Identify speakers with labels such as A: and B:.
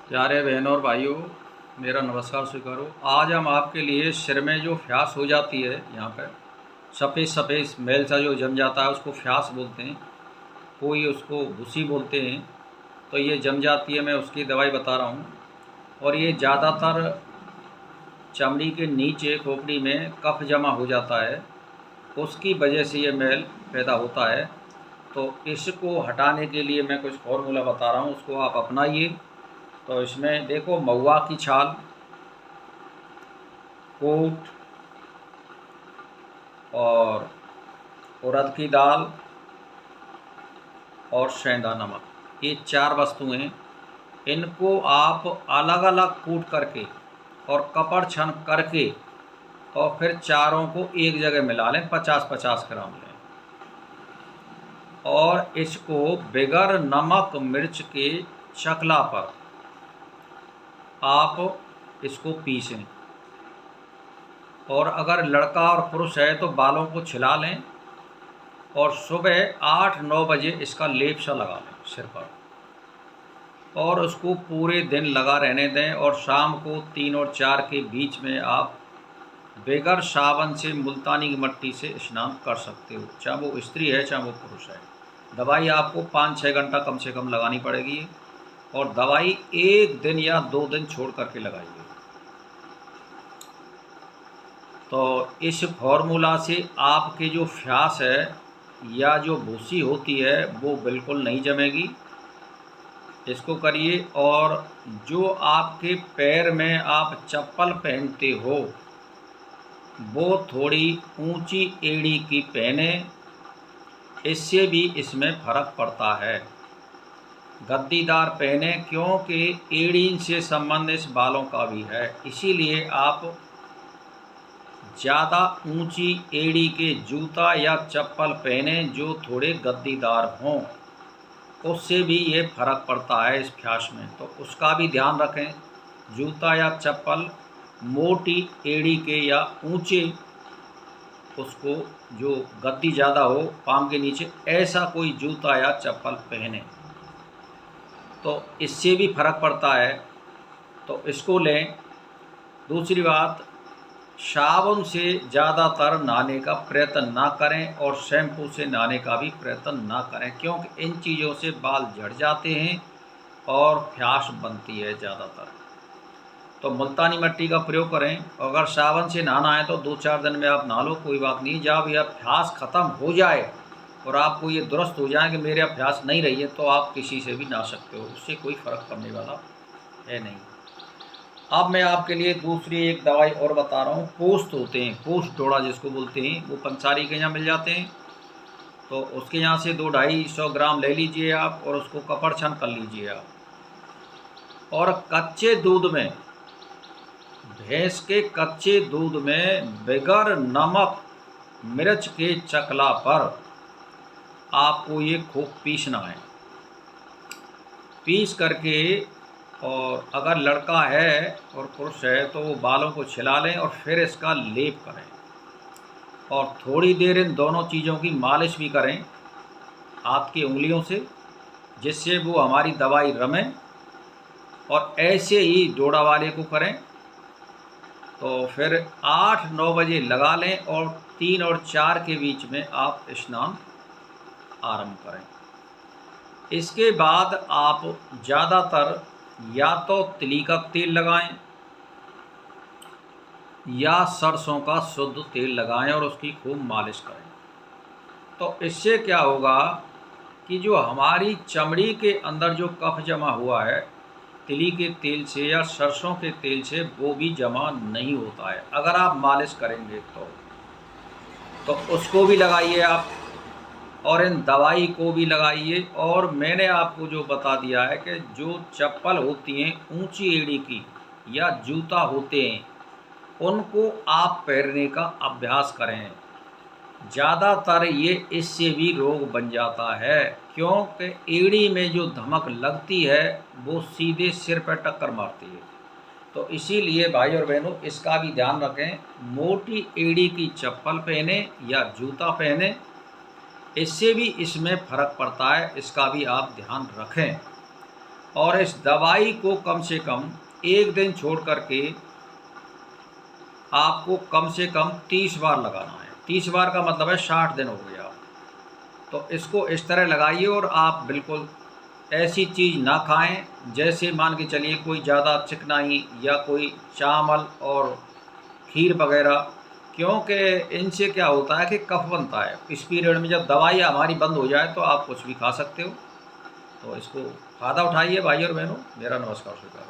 A: प्यारे बहनों और भाइयों, मेरा नमस्कार स्वीकारो। आज हम आपके लिए सिर में जो फ्यास हो जाती है, यहाँ पर सफ़ेद सफ़ेद मैल सा जो जम जाता है उसको फ्यास बोलते हैं, कोई उसको भूसी बोलते हैं। तो ये जम जाती है, मैं उसकी दवाई बता रहा हूँ। और ये ज़्यादातर चमड़ी के नीचे खोपड़ी में कफ जमा हो जाता है, उसकी वजह से ये मैल पैदा होता है। तो इसको हटाने के लिए मैं कुछ फॉर्मूला बता रहा हूँ, उसको आप अपनाइए। तो इसमें देखो, महुआ की छाल, कूट और उड़द की दाल और सेंधा नमक, ये 4 वस्तुएं। इनको आप अलग अलग कूट करके और कपड़ छन करके और फिर चारों को एक जगह मिला लें, 50-50 ग्राम लें। और इसको बगैर नमक मिर्च के चकला पर आप इसको पीसें। और अगर लड़का और पुरुष है तो बालों को छिला लें और सुबह 8-9 बजे इसका लेप सा लगा लें सिर पर, और उसको पूरे दिन लगा रहने दें। और शाम को 3 और 4 के बीच में आप बगैर साबुन से मुल्तानी की मिट्टी से स्नान कर सकते हो, चाहे वो स्त्री है चाहे वो पुरुष है। दवाई आपको 5-6 घंटा कम से कम लगानी पड़ेगी, और दवाई 1 दिन या 2 दिन छोड़ करके लगाइए। तो इस फार्मूला से आपके जो फ्यास है या जो भूसी होती है वो बिल्कुल नहीं जमेगी। इसको करिए। और जो आपके पैर में आप चप्पल पहनते हो वो थोड़ी ऊंची एड़ी की पहने, इससे भी इसमें फ़र्क पड़ता है। गद्दीदार पहने, क्योंकि एड़ी से संबंध इस बालों का भी है, इसीलिए आप ज़्यादा ऊंची एड़ी के जूता या चप्पल पहने जो थोड़े गद्दीदार हों, उससे भी ये फ़र्क पड़ता है इस फ्यास में। तो उसका भी ध्यान रखें। जूता या चप्पल मोटी एड़ी के या ऊंचे, उसको जो गद्दी ज़्यादा हो पाँव के नीचे, ऐसा कोई जूता या चप्पल पहने, तो इससे भी फ़र्क पड़ता है। तो इसको लें। दूसरी बात, साबुन से ज़्यादातर नहाने का प्रयत्न ना करें और शैम्पू से नहाने का भी प्रयत्न ना करें, क्योंकि इन चीज़ों से बाल झड़ जाते हैं और फ्यास बनती है ज़्यादातर। तो मुल्तानी मिट्टी का प्रयोग करें। अगर साबुन से नहाना है तो 2-4 दिन में आप नहा लो, कोई बात नहीं। जब यह फ्यास ख़त्म हो जाए और आपको ये दुरुस्त हो जाए कि मेरे अब फ्यास नहीं रही है, तो आप किसी से भी नहा सकते हो, उससे कोई फ़र्क पड़ने वाला है नहीं। अब मैं आपके लिए दूसरी एक दवाई और बता रहा हूँ। पोस्त होते हैं, पोस्त डोड़ा जिसको बोलते हैं, वो पंसारी के यहाँ मिल जाते हैं। तो उसके यहाँ से 200-250 ग्राम ले लीजिए आप, और उसको कपड़ छन कर लीजिए आप। और कच्चे दूध में, भैंस के कच्चे दूध में बगैर नमक मिर्च के चकला पर आपको ये खूब पीसना है। पीस करके, और अगर लड़का है और पुरुष है तो वो बालों को छिला लें और फिर इसका लेप करें, और थोड़ी देर इन दोनों चीज़ों की मालिश भी करें हाथ की उंगलियों से, जिससे वो हमारी दवाई रमे। और ऐसे ही जोड़ा वाले को करें। तो फिर 8-9 बजे लगा लें और 3 और 4 के बीच में आप स्नान आरंभ करें। इसके बाद आप ज़्यादातर या तो तिली का तेल लगाएं या सरसों का शुद्ध तेल लगाएं और उसकी खूब मालिश करें। तो इससे क्या होगा कि जो हमारी चमड़ी के अंदर जो कफ जमा हुआ है, तिली के तेल से या सरसों के तेल से वो भी जमा नहीं होता है अगर आप मालिश करेंगे तो उसको भी लगाइए आप, और इन दवाई को भी लगाइए। और मैंने आपको जो बता दिया है कि जो चप्पल होती हैं ऊंची एड़ी की या जूता होते हैं, उनको आप पहनने का अभ्यास करें। ज़्यादातर ये इससे भी रोग बन जाता है, क्योंकि एड़ी में जो धमक लगती है वो सीधे सिर पर टक्कर मारती है। तो इसीलिए भाई और बहनों, इसका भी ध्यान रखें। मोटी एड़ी की चप्पल पहने या जूता पहने, इससे भी इसमें फ़र्क पड़ता है, इसका भी आप ध्यान रखें। और इस दवाई को कम से कम एक दिन छोड़ करके आपको कम से कम 30 बार लगाना है। 30 बार का मतलब है 60 दिन हो गया। तो इसको इस तरह लगाइए और आप बिल्कुल ऐसी चीज़ ना खाएं जैसे मान के चलिए कोई ज़्यादा चिकनाई या कोई चावल और खीर वगैरह, क्योंकि इनसे क्या होता है कि कफ बनता है। इस पीरियड में जब दवाई हमारी बंद हो जाए तो आप कुछ भी खा सकते हो। तो इसको फ़ायदा उठाइए भाई और बहनों। मेरा नमस्कार स्वीकार।